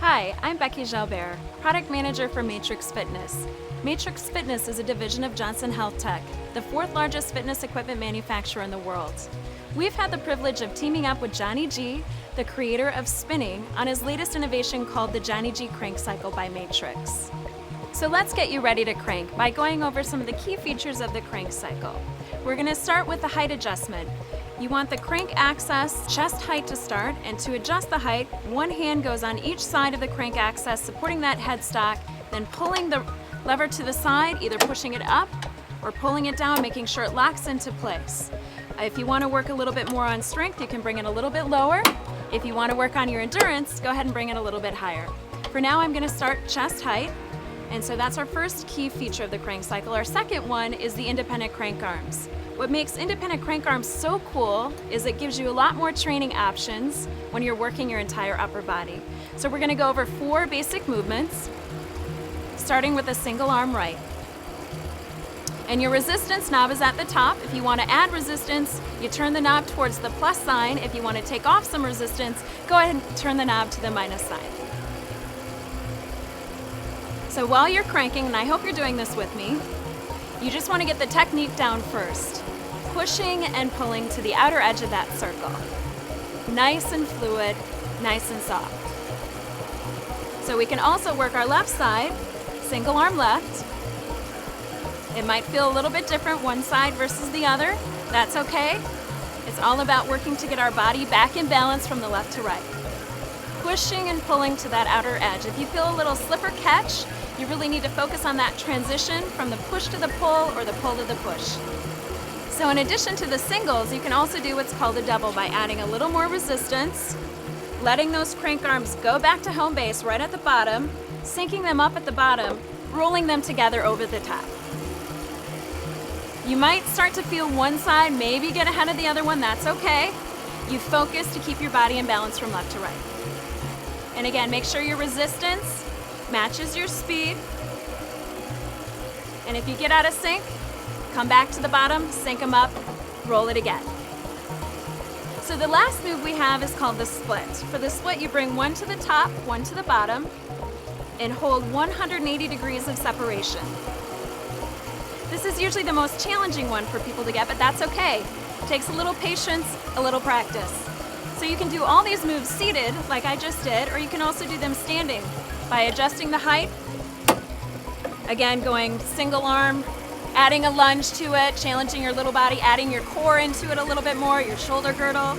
Hi, I'm Becky Jalbert, Product Manager for Matrix Fitness. Matrix Fitness is a division of Johnson Health Tech, the fourth largest fitness equipment manufacturer in the world. We've had the privilege of teaming up with Johnny G, the creator of spinning, on his latest innovation called the Johnny G KRANKcycle by Matrix. So let's get you ready to crank by going over some of the key features of the KRANKcycle. We're going to start with the height adjustment. You want the crank access chest height to start, and to adjust the height, one hand goes on each side of the crank access, supporting that headstock, then pulling the lever to the side, either pushing it up or pulling it down, making sure it locks into place. If you want to work a little bit more on strength, you can bring it a little bit lower. If you want to work on your endurance, go ahead and bring it a little bit higher. For now, I'm going to start chest height, and so that's our first key feature of the KRANKcycle. Our second one is the independent crank arms. What makes independent crank arms so cool is it gives you a lot more training options when you're working your entire upper body. So we're going to go over 4 basic movements, starting with a single arm right. And your resistance knob is at the top. If you want to add resistance, you turn the knob towards the plus sign. If you want to take off some resistance, go ahead and turn the knob to the minus sign. So while you're cranking, and I hope you're doing this with me, you just want to get the technique down first, pushing and pulling to the outer edge of that circle. Nice and fluid, nice and soft. So we can also work our left side, single arm left. It might feel a little bit different one side versus the other. That's okay. It's all about working to get our body back in balance from the left to right. Pushing and pulling to that outer edge. If you feel a little slip or catch, you really need to focus on that transition from the push to the pull or the pull to the push. So in addition to the singles, you can also do what's called a double by adding a little more resistance, letting those crank arms go back to home base right at the bottom, sinking them up at the bottom, rolling them together over the top. You might start to feel one side maybe get ahead of the other one. That's okay. You focus to keep your body in balance from left to right. And again, make sure your resistance matches your speed. And if you get out of sync, come back to the bottom, sync them up, roll it again. So the last move we have is called the split. For the split, you bring one to the top, one to the bottom, and hold 180 degrees of separation. This is usually the most challenging one for people to get, but that's okay. It takes a little patience, a little practice. So you can do all these moves seated, like I just did, or you can also do them standing by adjusting the height. Again, going single arm, adding a lunge to it, challenging your little body, adding your core into it a little bit more, your shoulder girdle,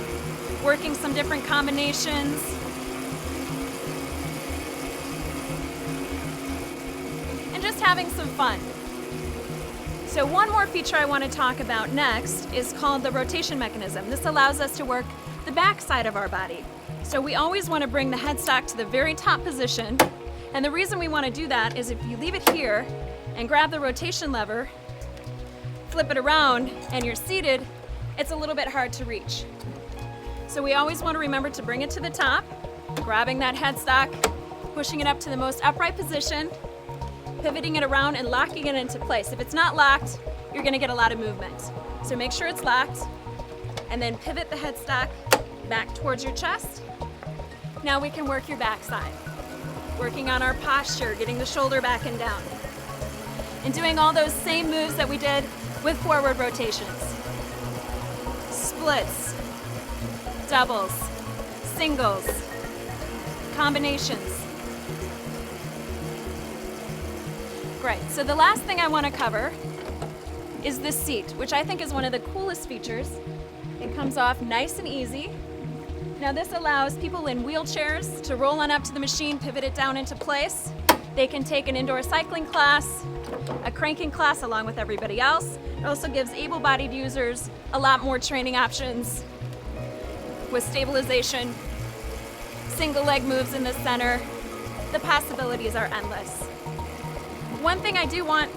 working some different combinations. And just having some fun. So one more feature I want to talk about next is called the rotation mechanism. This allows us to work the back side of our body. So we always want to bring the headstock to the very top position. And the reason we want to do that is if you leave it here and grab the rotation lever, flip it around, and you're seated, it's a little bit hard to reach. So we always want to remember to bring it to the top, grabbing that headstock, pushing it up to the most upright position, pivoting it around and locking it into place. If it's not locked, you're going to get a lot of movement. So make sure it's locked, and then pivot the headstock back towards your chest. Now we can work your back side, working on our posture, getting the shoulder back and down, and doing all those same moves that we did with forward rotations. Splits, doubles, singles, combinations. Great, so the last thing I want to cover is this seat, which I think is one of the coolest features. It comes off nice and easy. Now this allows people in wheelchairs to roll on up to the machine, pivot it down into place. They can take an indoor cycling class, a cranking class along with everybody else. It also gives able-bodied users a lot more training options with stabilization, single leg moves in the center. The possibilities are endless. One thing I do want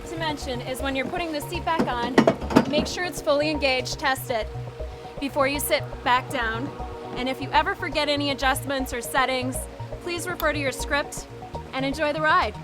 to mention is when you're putting the seat back on, make sure it's fully engaged, test it before you sit back down. And if you ever forget any adjustments or settings, please refer to your script and enjoy the ride.